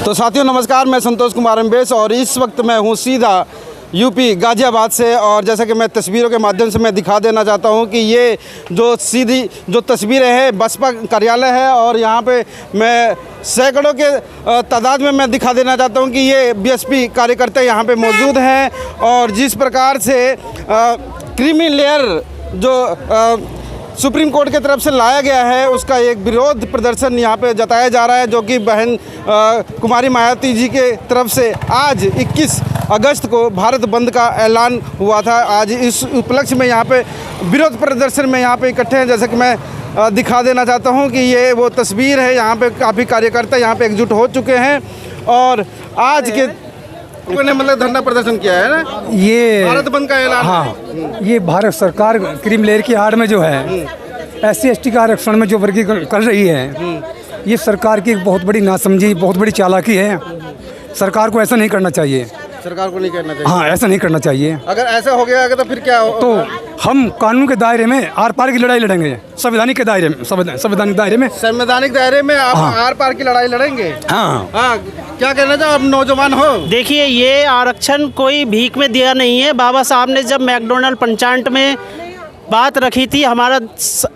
तो साथियों नमस्कार, मैं संतोष कुमार अम्बेश और इस वक्त मैं हूँ सीधा यूपी गाज़ियाबाद से। और जैसा कि मैं तस्वीरों के माध्यम से मैं दिखा देना चाहता हूँ कि ये जो तस्वीरें हैं बसपा कार्यालय है और यहाँ पे मैं सैकड़ों के तादाद में मैं दिखा देना चाहता हूँ कि ये बीएसपी कार्यकर्ता यहाँ पे मौजूद हैं। और जिस प्रकार से क्रीमी लेयर जो सुप्रीम कोर्ट की तरफ से लाया गया है उसका एक विरोध प्रदर्शन यहाँ पे जताया जा रहा है, जो कि बहन कुमारी मायावती जी के तरफ से आज 21 अगस्त को भारत बंद का ऐलान हुआ था। आज इस उपलक्ष्य में यहाँ पे विरोध प्रदर्शन में यहाँ पे इकट्ठे हैं। जैसे कि मैं दिखा देना चाहता हूँ कि ये वो तस्वीर है, यहाँ पे काफ़ी कार्यकर्ता यहाँ पे एकजुट हो चुके हैं और आज के ने मतलब धरना प्रदर्शन किया है ना, ये भारत बंद का ऐलान। हाँ, ये भारत सरकार क्रीम लेयर की आड़ में जो है SC/ST का आरक्षण में जो वर्गीकरण कर रही है, ये सरकार की बहुत बड़ी नासमझी, बहुत बड़ी चालाकी है। सरकार को ऐसा नहीं करना चाहिए। सरकार को नहीं करना चाहिए। हाँ, ऐसा नहीं करना चाहिए। अगर ऐसा हो गया तो फिर क्या हो? तो हम कानून के दायरे में आर पार की लड़ाई लड़ेंगे, संवैधानिक के दायरे में, संवैधानिक दायरे में आप आर पार की लड़ाई लड़ेंगे। हाँ, क्या कहना चाहो आप नौजवान हो? देखिए, ये आरक्षण कोई भीख में दिया नहीं है। बाबा साहब ने जब मैकडोनल्ड पंचायत में बात रखी थी हमारा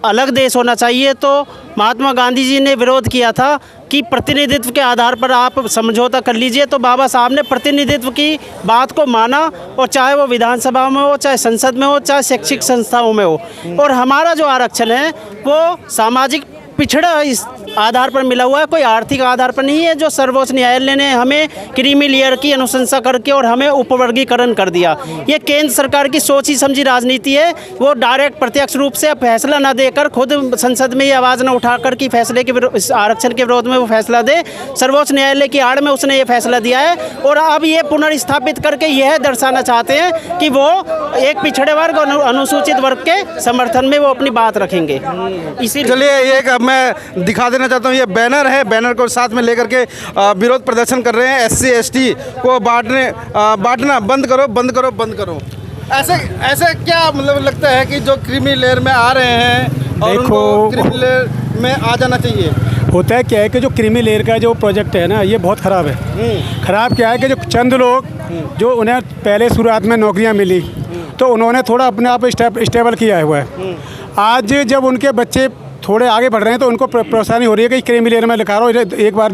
अलग देश होना चाहिए, तो महात्मा गांधी जी ने विरोध किया था कि प्रतिनिधित्व के आधार पर आप समझौता कर लीजिए। तो बाबा साहब ने प्रतिनिधित्व की बात को माना, और चाहे वो विधानसभा में हो, चाहे संसद में हो, चाहे शैक्षिक संस्थाओं में हो। और हमारा जो आरक्षण है वो सामाजिक पिछड़ा इस आधार पर मिला हुआ है, कोई आर्थिक आधार पर नहीं है। जो सर्वोच्च न्यायालय ने हमें क्रीमी लेयर की अनुशंसा करके और हमें उपवर्गीकरण कर दिया, ये केंद्र सरकार की सोची समझी राजनीति है। वो डायरेक्ट प्रत्यक्ष रूप से फैसला न देकर खुद संसद में ये आवाज़ न उठाकर कि फैसले के आरक्षण के विरोध में वो फैसला दे, सर्वोच्च न्यायालय की आड़ में उसने ये फैसला दिया है। और अब ये पुनर्स्थापित करके यह दर्शाना चाहते हैं कि वो एक पिछड़े वर्ग और अनुसूचित वर्ग के समर्थन में वो अपनी बात रखेंगे। इसीलिए चलिए एक मैं दिखा देना चाहता हूँ, ये बैनर है, बैनर को साथ में लेकर के विरोध प्रदर्शन कर रहे हैं। SC/ST को बांटना बंद करो, बंद करो, बंद करो। ऐसे क्या मतलब लगता है कि जो क्रीमी लेयर में आ रहे हैं और उनको क्रीमी लेयर में आ जाना चाहिए? होता है क्या है कि जो क्रीमी लेयर का जो प्रोजेक्ट है ना, ये बहुत ख़राब है। ख़राब क्या है कि जो चंद लोग जो उन्हें पहले शुरुआत में नौकरियां मिली तो उन्होंने थोड़ा अपने आप स्टेबल किया हुआ है। आज जब उनके बच्चे थोड़े आगे बढ़ रहे हैं तो उनको परेशानी हो रही है कि क्रीमी लेयर में लिखा रहा हूँ, एक बार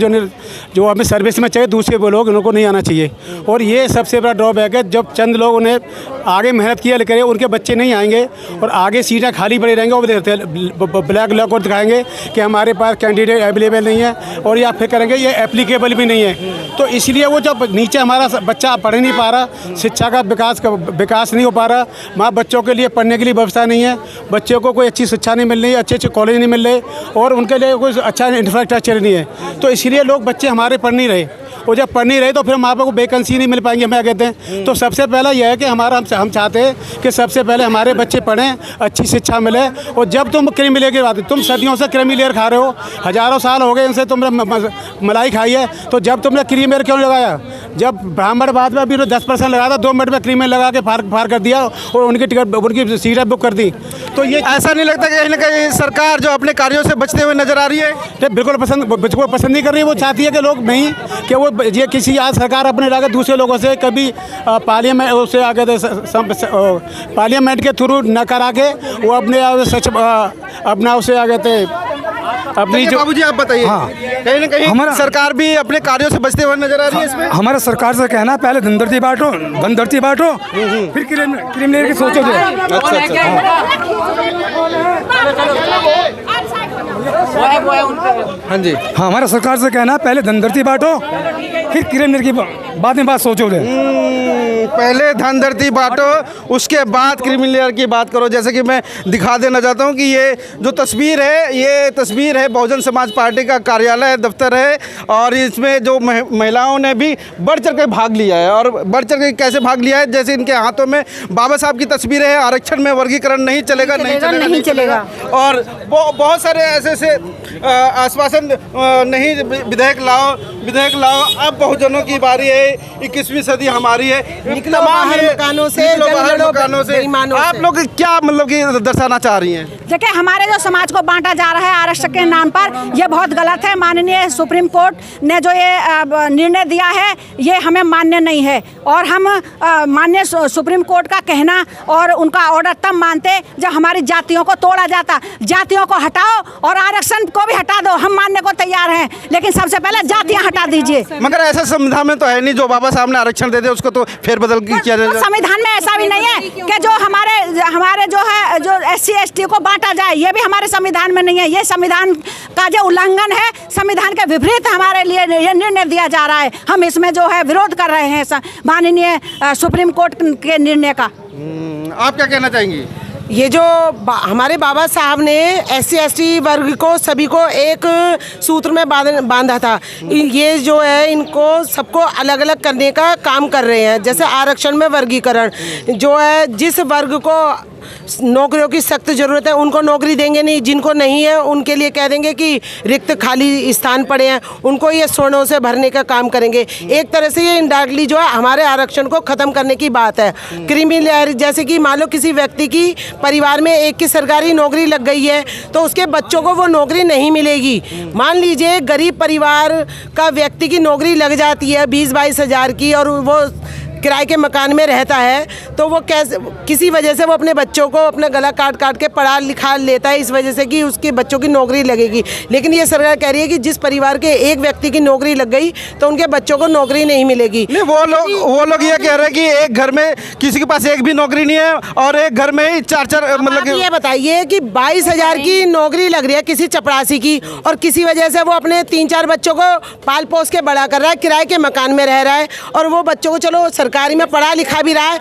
जो हमें सर्विस में चाहिए दूसरे वो लोग उनको नहीं आना चाहिए। और ये सबसे बड़ा ड्रॉबैक है। जब चंद लोग उन्हें आगे मेहनत किया करें, उनके बच्चे नहीं आएंगे और आगे सीटें खाली पड़ी रहेंगे, वो ब्लैक लॉक और दिखाएंगे कि हमारे पास कैंडिडेट अवेलेबल नहीं है, और या फिर करेंगे ये एप्लीकेबल भी नहीं है। तो इसलिए वो जब नीचे हमारा बच्चा पढ़ नहीं पा रहा, शिक्षा का विकास नहीं हो पा रहा, वहाँ बच्चों के लिए पढ़ने के लिए व्यवस्था नहीं है, बच्चों को कोई अच्छी शिक्षा नहीं मिल रही है, अच्छे कॉलेज नहीं मिल रहे और उनके लिए कोई अच्छा इंफ्रास्ट्रक्चर नहीं है। तो इसलिए लोग बच्चे हमारे पढ़ नहीं रहे, और जब पढ़ नहीं रहे तो फिर वहाँ पर वैकेंसी नहीं मिल पाएंगी, हम क्या कहते हैं। तो सबसे पहला यह है कि हम चाहते हैं कि सबसे पहले हमारे बच्चे पढ़ें, अच्छी शिक्षा मिले। और जब तुम क्रीमी लेयर की बात, तुम सदियों से क्रीमी लेयर खा रहे हो, हज़ारों साल हो गए इनसे तुमने मलाई खाई है, तो जब तुमने क्रीमी लेयर क्यों लगाया? जब ब्राह्मण बाद में अभी 10% लगाया था, 2 मिनट में क्रीमी लगा के फार कर दिया और उनकी टिकट, उनकी सीटें बुक कर दी। तो ये ऐसा नहीं लगता कि कहीं ना कहीं सरकार जो अपने कार्यों से बचते हुए नजर आ रही है? बिल्कुल पसंद नहीं कर रही है। वो चाहती है कि लोग नहीं, कि वो ये किसी आज सरकार अपने लगा दूसरे लोगों से कभी पार्लियामेंट उससे आगे पार्लियामेंट के थ्रू न करा के वो अपना उससे आगे थे अपनी जो। बाबूजी आप बताइए, कहीं ना कहीं सरकार भी अपने कार्यों से बचते हुए नजर आ रही है इसमें? हमारा सरकार से कहना पहले धनधरती बांटो, फिर क्रीम लेयर की सोचो। हाँ जी, हमारा सरकार से कहना पहले धनधरती बांटो, फिर क्रीम लेयर की बाद में सोचो। पहले धनधरती बांटो, उसके बाद क्रीमी लेयर की बात करो। जैसे कि मैं दिखा देना चाहता हूँ कि ये जो तस्वीर है, ये तस्वीर है बहुजन समाज पार्टी का कार्यालय दफ्तर है, और इसमें जो महिलाओं ने भी बढ़ चढ़ के भाग लिया है। और बढ़ चढ़ के कैसे भाग लिया है? जैसे इनके हाथों में बाबा साहब की तस्वीरें है, आरक्षण में वर्गीकरण नहीं चलेगा, नहीं चलेगा। और बहुत सारे ऐसे आश्वासन नहीं, विधेयक लाओ। अब बहुजनों की बारी है, 21वीं सदी हमारी है। निकलो तमाम बाहर ये- मकानों से, निकलो जंग बाहर लड़ो मकानों से। बेईमानों आप से। लोग क्या मतलब कि दर्शाना चाह रही हैं? देखिए, हमारे जो समाज को बांटा जा रहा है आरक्षण के नाम पर, ये बहुत गलत है। माननीय सुप्रीम कोर्ट ने जो ये निर्णय दिया है, ये हमें मान्य नहीं है। और हम माननीय सुप्रीम कोर्ट का कहना और उनका ऑर्डर तब मानते जब हमारी जातियों को तोड़ा जाता। जातियों को हटाओ और आरक्षण को भी हटा दो, हम मानने को तैयार हैं, लेकिन सबसे पहले जातियां हटा दीजिए। मगर ऐसा संविधान में तो है नहीं, जो बाबा साहब ने आरक्षण दे दिया उसको तो फेरबदल किया तो जाएगा। संविधान में ऐसा भी नहीं है कि जो हमारे जो है जो SC ST को बांटा जाए, ये भी हमारे संविधान में नहीं है। ये संविधान का जो उल्लंघन है, संविधान के विपरीत हमारे लिए ये निर्णय दिया जा रहा है। हम इसमें जो है विरोध कर रहे हैं माननीय सुप्रीम कोर्ट के निर्णय का। आप क्या कहना चाहेंगी? ये जो हमारे बाबा साहब ने SC ST वर्ग को सभी को एक सूत्र में बांधा था, ये जो है इनको सबको अलग अलग करने का काम कर रहे हैं। जैसे आरक्षण में वर्गीकरण जो है, जिस वर्ग को नौकरियों की सख्त ज़रूरत है उनको नौकरी देंगे नहीं, जिनको नहीं है उनके लिए कह देंगे कि रिक्त खाली स्थान पड़े हैं, उनको ये स्वर्णों से भरने का काम करेंगे। एक तरह से ये इनडायरेक्टली जो है हमारे आरक्षण को ख़त्म करने की बात है। क्रीमी लेयर, जैसे कि मान लो किसी व्यक्ति की परिवार में एक की सरकारी नौकरी लग गई है तो उसके बच्चों को वो नौकरी नहीं मिलेगी। मान लीजिए गरीब परिवार का व्यक्ति की नौकरी लग जाती है 20-22 हज़ार की और वो किराए के मकान में रहता है, तो वो कैसे किसी वजह से वो अपने बच्चों को अपना गला काट काट के पढ़ा लिखा लेता है इस वजह से कि उसके बच्चों की नौकरी लगेगी। लेकिन ये सरकार कह रही है कि जिस परिवार के एक व्यक्ति की नौकरी लग गई तो उनके बच्चों को नौकरी नहीं मिलेगी। नहीं, वो लोग ये कह रहे हैं कि एक घर में किसी के पास एक भी नौकरी नहीं है और एक घर में ही 4-4 मतलब ये बताइए कि 22,000 की नौकरी लग रही है किसी चपरासी की और किसी वजह से वो अपने 3-4 बच्चों को पाल पोस के बड़ा कर रहा है, किराए के मकान में रह रहा है और वो बच्चों को चलो सरकारी में पढ़ा लिखा भी रहा है,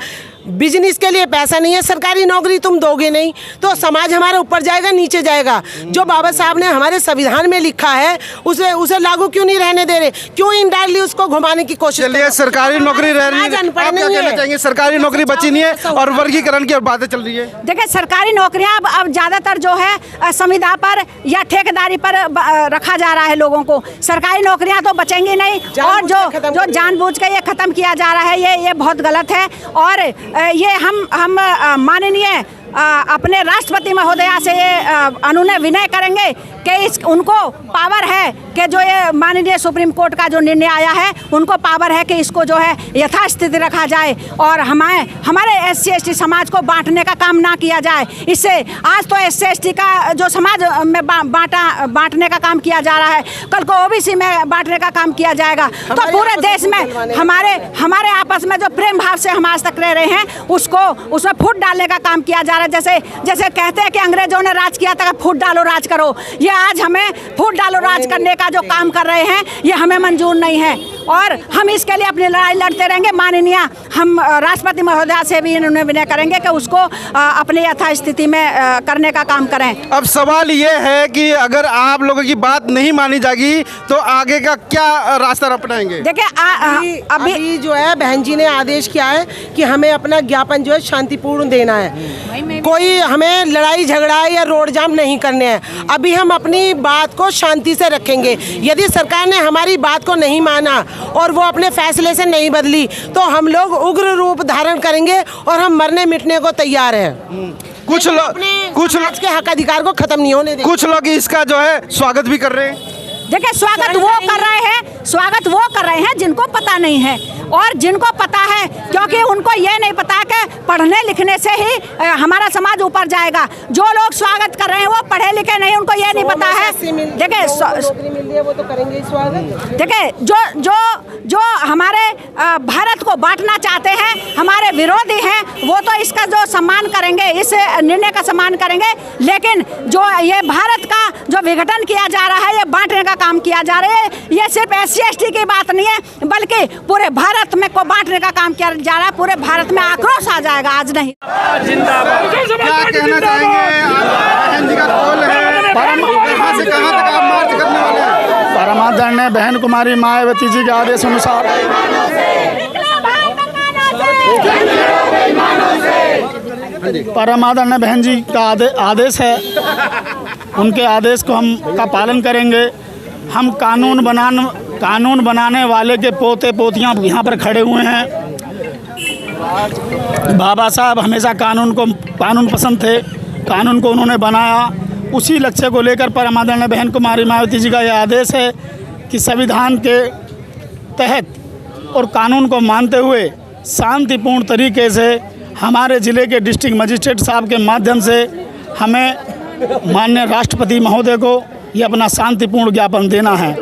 बिजनेस के लिए पैसा नहीं है, सरकारी नौकरी तुम दोगे नहीं तो समाज हमारे ऊपर जाएगा नीचे जाएगा। जो बाबा साहब ने हमारे संविधान में लिखा है उसे लागू क्यों नहीं रहने दे रहे, क्यों इनडायरेक्टली उसको घुमाने की कोशिश? चलिए, सरकारी नौकरी रह रही है, आप क्या कहना चाहेंगे? सरकारी नौकरी बची नहीं है और वर्गीकरण की बातें चल रही है। देखिए, सरकारी नौकरियां अब ज़्यादातर जो है संविदा पर या ठेकेदारी पर रखा जा रहा है लोगों को। सरकारी नौकरियां तो बचेंगी नहीं और जो जानबूझ के ये ख़त्म किया जा रहा है, ये बहुत गलत है। और ये हम माननीय अपने राष्ट्रपति महोदया से ये अनुनय विनय करेंगे कि उनको पावर है कि जो ये माननीय सुप्रीम कोर्ट का जो निर्णय आया है उनको पावर है कि इसको जो है यथास्थिति रखा जाए और हमारे SC ST समाज को बांटने का काम ना किया जाए। इससे आज तो SC ST का जो समाज में बांटने का काम किया जा रहा है, कल को OBC में बांटने का काम किया जाएगा। तो पूरे देश में हमारे आपस में जो प्रेम भाव से हम आज तक रह रहे हैं उसमें फूट डालने का काम किया जा रहा है। जैसे कहते हैं कि अंग्रेजों ने राज किया था, फूट डालो राज करो, ये आज हमें फूट डालो राज करने का जो काम कर रहे हैं ये हमें मंजूर नहीं है और हम इसके लिए अपनी लड़ाई लड़ते रहेंगे। माननीय हम राष्ट्रपति महोदया से भी इन्होंने विनय करेंगे कि उसको अपनी यथास्थिति में करने का काम करें। अब सवाल ये है कि अगर आप लोगों की बात नहीं मानी जाएगी तो आगे का क्या रास्ता अपनाएंगे? देखिए, अभी जो है बहन जी ने आदेश किया है कि हमें अपना ज्ञापन जो है शांतिपूर्ण देना है, कोई हमें लड़ाई झगड़ा या रोड जाम नहीं करने हैं। अभी हम अपनी बात को शांति से रखेंगे। यदि सरकार ने हमारी बात को नहीं माना और वो अपने फैसले से नहीं बदली तो हम लोग उग्र रूप धारण करेंगे और हम मरने मिटने को तैयार हैं। कुछ लोग के हक अधिकार को खत्म नहीं होने देंगे। कुछ लोग इसका जो है स्वागत भी कर रहे हैं। देखिए, स्वागत वो कर रहे हैं जिनको पता नहीं है और जिनको पता है, क्योंकि उनको ये नहीं पता कि पढ़ने लिखने से ही हमारा समाज ऊपर जाएगा। जो लोग स्वागत कर रहे हैं वो पढ़े लिखे नहीं, उनको ये नहीं पता है। देखिए, वो तो करेंगे स्वागत। देखिए, जो हमारे भारत को बांटना चाहते हैं, हमारे विरोधी हैं, वो तो इसका जो सम्मान करेंगे, इस निर्णय का सम्मान करेंगे। लेकिन जो ये भारत का जो विघटन किया जा रहा है, ये बांटने का काम किया जा रहा है, ये सिर्फ SC ST की बात नहीं है बल्कि पूरे भारत में को बांटने का काम किया जा रहा है। पूरे भारत में आक्रोश आ जाएगा, आज नहीं। क्या कहना चाहेंगे? बहन जी का कॉल है, कहाँ से कहाँ तक आप मार्च करने वाले हैं? परमादरणीय बहन कुमारी मायावती जी के आदेश अनुसार परमादरणीय बहन जी का आदेश है, उनके आदेश को हम का पालन करेंगे। हम कानून बनाने वाले के पोते पोतियां यहाँ पर खड़े हुए हैं। बाबा साहब हमेशा कानून पसंद थे, कानून को उन्होंने बनाया। उसी लक्ष्य को लेकर परम आदरणीय बहन कुमारी मायावती जी का यह आदेश है कि संविधान के तहत और कानून को मानते हुए शांतिपूर्ण तरीके से हमारे ज़िले के डिस्ट्रिक्ट मजिस्ट्रेट साहब के माध्यम से हमें माननीय राष्ट्रपति महोदय को ये अपना शांतिपूर्ण ज्ञापन देना है।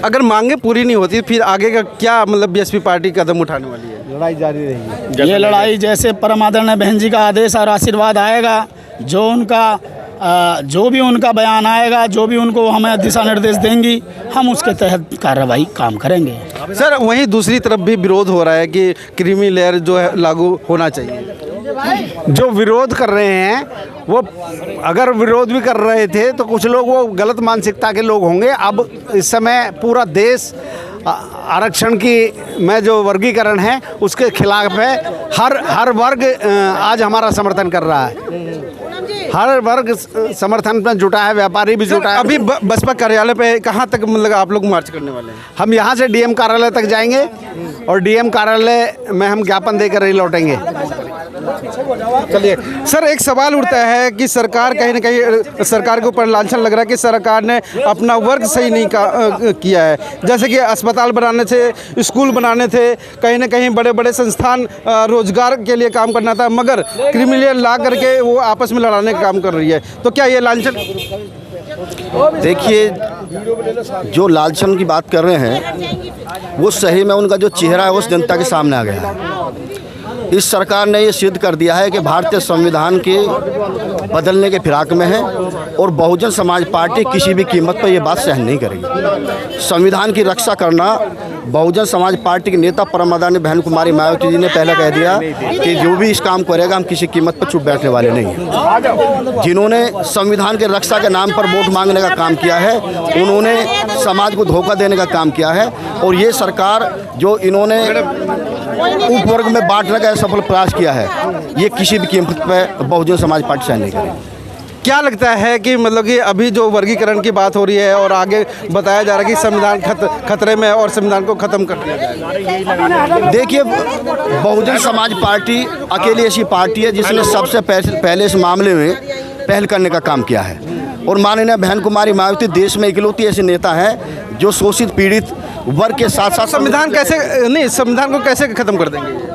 अगर मांगे पूरी नहीं होती फिर आगे का क्या मतलब बीएसपी पार्टी कदम उठाने वाली है? लड़ाई जारी रहेगी? ये लड़ाई जैसे परम आदरणीय बहन जी का आदेश और आशीर्वाद आएगा, जो भी उनका बयान आएगा, जो भी उनको हमें दिशा निर्देश देंगी, हम उसके तहत कार्रवाई काम करेंगे। सर वहीं दूसरी तरफ भी विरोध हो रहा है कि क्रीमी लेयर जो है लागू होना चाहिए। जो विरोध कर रहे हैं वो अगर विरोध भी कर रहे थे तो कुछ लोग वो गलत मानसिकता के लोग होंगे। अब इस समय पूरा देश आरक्षण की में जो वर्गीकरण है उसके खिलाफ है। हर वर्ग आज हमारा समर्थन कर रहा है, हर वर्ग समर्थन में जुटा है, व्यापारी भी जुटा है। अभी बसपा कार्यालय पे कहाँ तक मतलब आप लोग मार्च करने वाले हैं? हम यहाँ से डीएम कार्यालय तक जाएंगे और डीएम कार्यालय में हम ज्ञापन देकर ही लौटेंगे। चलिए सर, एक सवाल उठता है कि सरकार कहीं ना कहीं सरकार के ऊपर लांछन लग रहा है कि सरकार ने अपना वर्क सही नहीं किया है। जैसे कि अस्पताल बनाने थे, स्कूल बनाने थे, कहीं ना कहीं बड़े बड़े संस्थान रोजगार के लिए काम करना था, मगर क्रिमिनल ला करके वो आपस में लड़ाने का काम कर रही है। तो क्या ये लांछन? देखिए, जो लालचन की बात कर रहे हैं वो सही में उनका जो चेहरा है उस जनता के सामने आ गया है। इस सरकार ने ये सिद्ध कर दिया है कि भारतीय संविधान के बदलने के फिराक में है और बहुजन समाज पार्टी किसी भी कीमत पर यह बात सहन नहीं करेगी। संविधान की रक्षा करना बहुजन समाज पार्टी के नेता परम आदरणीय बहन कुमारी मायावती जी ने पहले कह दिया कि जो भी इस काम करेगा हम किसी कीमत पर चुप बैठने वाले नहीं हैं। जिन्होंने संविधान के रक्षा के नाम पर वोट मांगने का काम किया है उन्होंने समाज को धोखा देने का काम किया है और ये सरकार जो इन्होंने उपवर्ग में बांटने का सफल प्रयास किया है ये किसी भी कीमत पर बहुजन समाज पार्टी सहन नहीं करेगी। क्या लगता है कि मतलब कि अभी जो वर्गीकरण की बात हो रही है और आगे बताया जा रहा है कि संविधान खतरे में है और संविधान को खत्म कर दिया जाएगा? देखिए, बहुजन समाज पार्टी अकेली ऐसी पार्टी है जिसने सबसे पहले इस मामले में पहल करने का काम किया है और माननीय बहन कुमारी मायावती देश में इकलौती ऐसे नेता है जो शोषित पीड़ित वर्ग के साथ साथ संविधान को कैसे खत्म कर देंगे?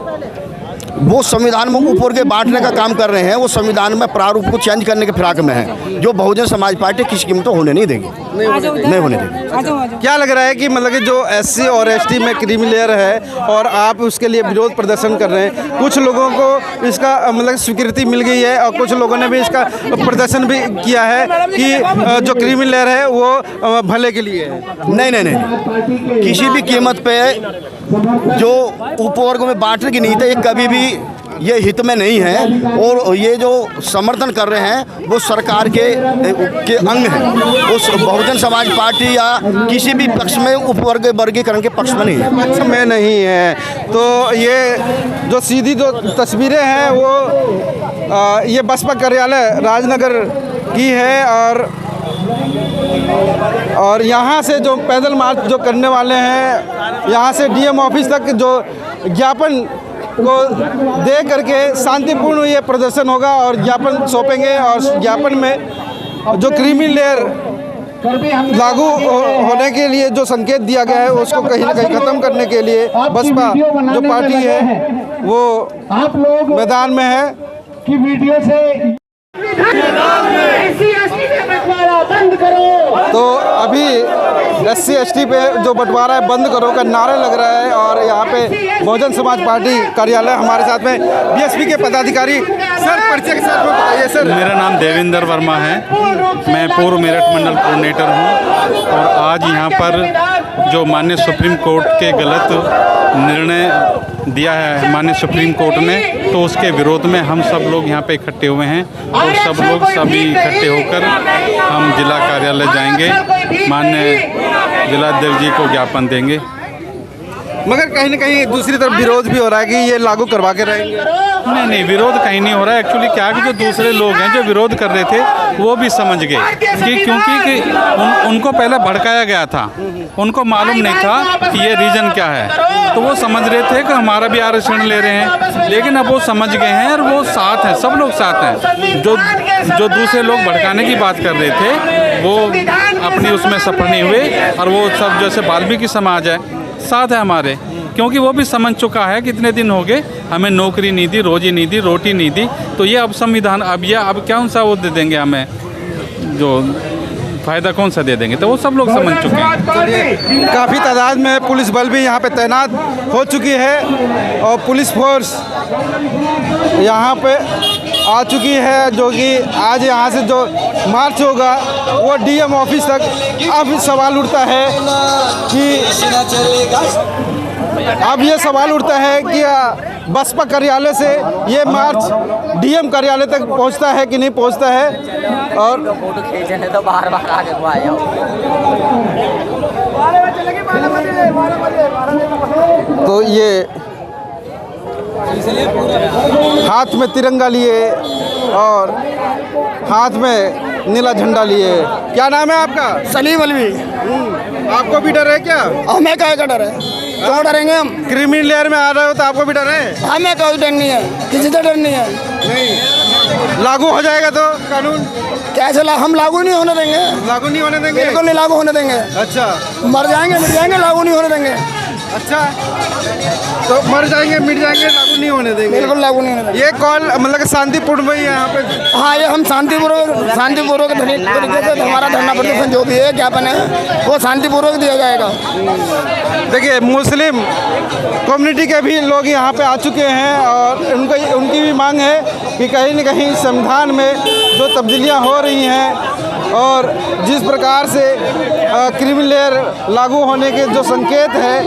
वो संविधान में ऊपर के बांटने का काम कर रहे हैं। वो संविधान में प्रारूप को चेंज करने के फिराक में है जो बहुजन समाज पार्टी किसी कीमत होने नहीं देगी, नहीं होने देगी। क्या लग रहा है कि मतलब कि जो एससी और एसटी में क्रीमी लेयर है और आप उसके लिए विरोध प्रदर्शन कर रहे हैं, कुछ लोगों को इसका मतलब स्वीकृति मिल गई है और कुछ लोगों ने भी इसका प्रदर्शन भी किया है कि जो क्रीमी लेयर है वो भले के लिए है? नहीं, किसी भी कीमत पे जो उपवर्ग में बांटने की नीति है कभी भी ये हित में नहीं है और ये जो समर्थन कर रहे हैं वो सरकार के अंग हैं। उस बहुजन समाज पार्टी या किसी भी पक्ष में उपवर्ग वर्गीकरण के पक्ष में नहीं है, पक्ष में नहीं है। तो ये जो सीधी जो तस्वीरें हैं वो ये बसपा कार्यालय राजनगर की है और यहाँ से जो पैदल मार्च जो करने वाले हैं, यहाँ से डीएम ऑफिस तक जो ज्ञापन को दे करके शांतिपूर्ण ये प्रदर्शन होगा और ज्ञापन सौंपेंगे और ज्ञापन में जो क्रीमी लेयर लागू होने के लिए जो संकेत दिया गया है उसको कहीं ना कहीं ख़त्म करने के लिए बसपा जो पार्टी है वो आप लोग मैदान में है कि वीडियो से बंद करो। तो अभी SC/ST पे जो बंटवारा है बंद करो का नारा लग रहा है और यहाँ पे बहुजन समाज पार्टी कार्यालय हमारे साथ में बीएसपी के पदाधिकारी सर परिचय के साथ में बताइए। सर, मेरा नाम देवेंद्र वर्मा है, मैं पूर्व मेरठ मंडल कोऑर्डिनेटर हूँ और आज यहाँ पर जो माननीय सुप्रीम कोर्ट के गलत निर्णय दिया है माननीय सुप्रीम कोर्ट ने तो उसके विरोध में हम सब लोग यहाँ पे इकट्ठे हुए हैं और सब लोग सभी इकट्ठे होकर हम जिला कार्यालय जाएंगे, माननीय जिलाध्यक्ष जी को ज्ञापन देंगे। मगर कहीं ना कहीं दूसरी तरफ विरोध भी हो रहा है कि ये लागू करवा के रहेंगे। नहीं, विरोध कहीं नहीं हो रहा है। एक्चुअली क्या है कि जो दूसरे लोग हैं जो विरोध कर रहे थे वो भी समझ गए कि क्योंकि उनको पहले भड़काया गया था, उनको मालूम नहीं था कि ये रीज़न क्या है, तो वो समझ रहे थे कि हमारा भी आरक्षण ले रहे हैं, लेकिन अब वो समझ गए हैं और वो साथ हैं, सब लोग साथ हैं। जो दूसरे लोग भड़काने की बात कर रहे थे वो अपनी उसमें सफल नहीं हुए, और वो सब जैसे वाल्मीकि समाज है साथ है हमारे, क्योंकि वो भी समझ चुका है कितने दिन हो गए हमें नौकरी नहीं दी, रोजी नहीं दी, रोटी नहीं दी, तो ये अब संविधान अब कौन सा वो दे देंगे हमें, जो फ़ायदा कौन सा दे देंगे, तो वो सब लोग समझ चुके हैं। काफ़ी तादाद में पुलिस बल भी यहाँ पे तैनात हो चुकी है और पुलिस फोर्स यहाँ पे आ चुकी है, जो कि आज यहाँ से जो मार्च होगा वो डीएम ऑफिस तक। अब सवाल उठता है कि बसपा कार्यालय से ये मार्च डीएम कार्यालय तक पहुंचता है कि नहीं पहुंचता है। और फोटो खींचने तो बार बार आगे को आया तो ये हाथ में तिरंगा लिए और हाथ में नीला झंडा लिए। क्या नाम है आपका? सलीम अलवी। आपको भी डर है क्या? हमें क्या डर है, क्यों डरेंगे हम? क्रिमिनल लेयर में आ रहे हो तो आपको भी डर है? हमें कोई डर नहीं है, किसी से डर नहीं है। नहीं लागू हो जाएगा तो कानून कैसे हम लागू नहीं होने देंगे, लागू नहीं होने देंगे, बिल्कुल नहीं लागू होने देंगे। अच्छा, मर जाएंगे मिट जाएंगे, लागू नहीं होने देंगे। अच्छा, तो मर जाएंगे मिट जाएंगे, लागू नहीं होने देंगे, बिल्कुल लागू नहीं होने देंगे। ये कॉल मतलब शांतिपूर्ण में यहाँ पे? हाँ, ये हम शांतिपूर्वक तरीके से हमारा धरना प्रदर्शन जो भी है ज्ञापन है वो शांतिपूर्वक दिया जाएगा। देखिए, मुस्लिम कम्युनिटी के भी लोग यहाँ पे आ चुके हैं और उनकी भी मांग है कि कहीं न कहीं संविधान में जो तब्दीलियाँ हो रही हैं और जिस प्रकार से क्रिमिनल लेयर लागू होने के जो संकेत है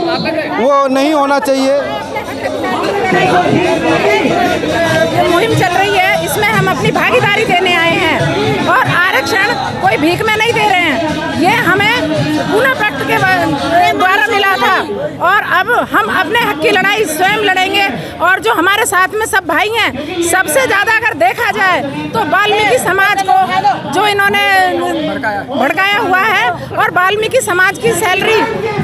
वो नहीं होना चाहिए। मुहिम चल रही है, इसमें हम अपनी भागीदारी देने आए हैं और आरक्षण कोई भीख में नहीं दे रहे हैं। ये हमें पुनः प्रकट के द्वारा मिला था और अब हम अपने हक की लड़ाई स्वयं लड़ेंगे। और जो हमारे साथ में सब भाई हैं, सबसे ज़्यादा अगर देखा जाए तो वाल्मीकि समाज को जो इन्होंने भड़काया हुआ है, और वाल्मीकि समाज की सैलरी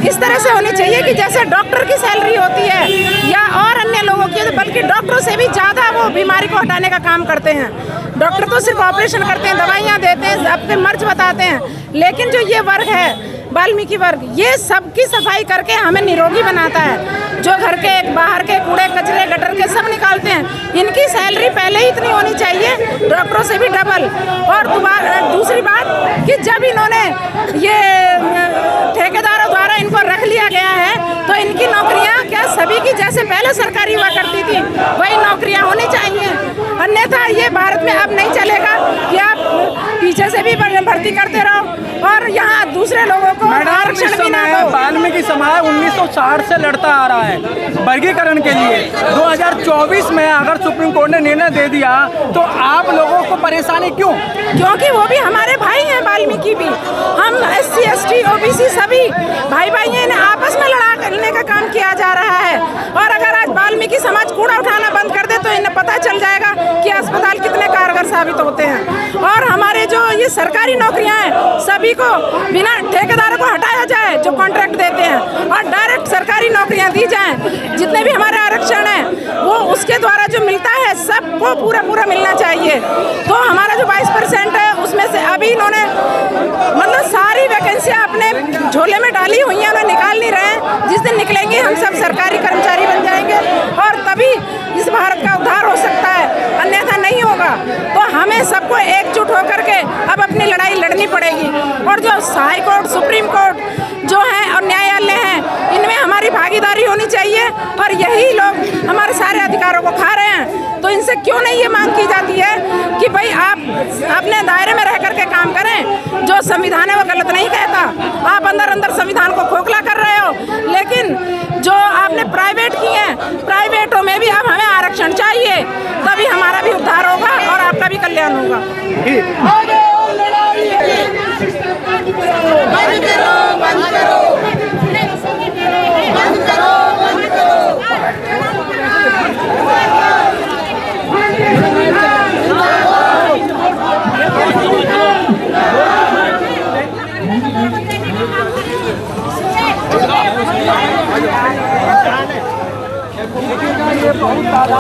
इस तरह से होनी चाहिए कि जैसे डॉक्टर की सैलरी होती है या और अन्य लोगों की, बल्कि डॉक्टरों से भी ज़्यादा वो बीमारी को हटाने का काम करते हैं। डॉक्टर तो सिर्फ ऑपरेशन करते हैं, दवाइयाँ देते हैं, अपने मर्ज बताते हैं, लेकिन जो ये वर्ग है वाल्मीकि वर्ग, ये सबकी सफाई करके हमें निरोगी बनाता है। जो घर के बाहर के कूड़े कचरे गटर के सब निकालते हैं, इनकी सैलरी पहले ही इतनी होनी चाहिए, डॉक्टरों से भी डबल। और दूसरी बात कि जब इन्होंने ये ठेकेदारों द्वारा इनको रख लिया गया है तो इनकी नौकरियां क्या सभी की जैसे पहले सरकारी हुआ करती थी वही नौकरियां होनी चाहिए। अन्यथा ये भारत में अब नहीं चलेगा कि आप पीछे से भी भर्ती करते रहो और यहाँ दूसरे लोगों को आरक्षण भी ना दो। वाल्मीकि समाज 1960 से लड़ता आ रहा है वर्गीकरण के लिए। 2024 में अगर सुप्रीम कोर्ट ने निर्णय दे दिया तो आप लोगों को परेशानी क्यों? क्योंकि वो भी हमारे भाई हैं, वाल्मीकि भी। हम SC ST OBC सभी भाई हैं, इन्हें आपस में लड़ने का काम किया जा रहा है। और अगर आज वाल्मीकि समाज कूड़ा उठाना बंद कर दे तो इन्हें पता चल जाएगा कि अस्पताल कितने कारगर साबित होते हैं। और हमारे जो ये सरकारी नौकरियां हैं सभी को बिना ठेकेदारों को हटाया जाए जो कॉन्ट्रैक्ट देते हैं, और डायरेक्ट सरकारी नौकरियां दी जाएं। जितने भी हमारे आरक्षण हैं वो उसके द्वारा जो मिलता है सबको पूरा मिलना चाहिए। तो हमारा जो 22% है उसमें से अभी इन्होंने मतलब सारी वैकेंसियां अपने झोले में डाली हुई हैं, उन्हें निकाल नहीं रहे हैं। जिस दिन निकलेंगे हम सब सरकारी कर्मचारी बन जाएंगे और तभी इस भारत का उद्धार हो सकता है, अन्यथा नहीं होगा। तो हमें सबको एकजुट होकर के अब अपनी लड़ाई लड़नी पड़ेगी। और जो हाई कोर्ट, सुप्रीम कोर्ट जो है और न्यायालय हैं, इनमें हमारी भागीदारी होनी चाहिए। और यही लोग हमारे सारे अधिकारों को खा रहे हैं, तो इनसे क्यों नहीं ये मांग की जाती है कि भाई आप अपने दायरे में रह करके काम करें। जो संविधान है वो गलत नहीं कहता, आप अंदर संविधान को खोखला कर रहे हो, लेकिन जो आपने प्राइवेट किए हैं, प्राइवेटों में भी अब हमें आरक्षण चाहिए, तभी हमारा भी उद्धार होगा और आपका भी कल्याण होगा। देखिएगा ये बहुत ज़्यादा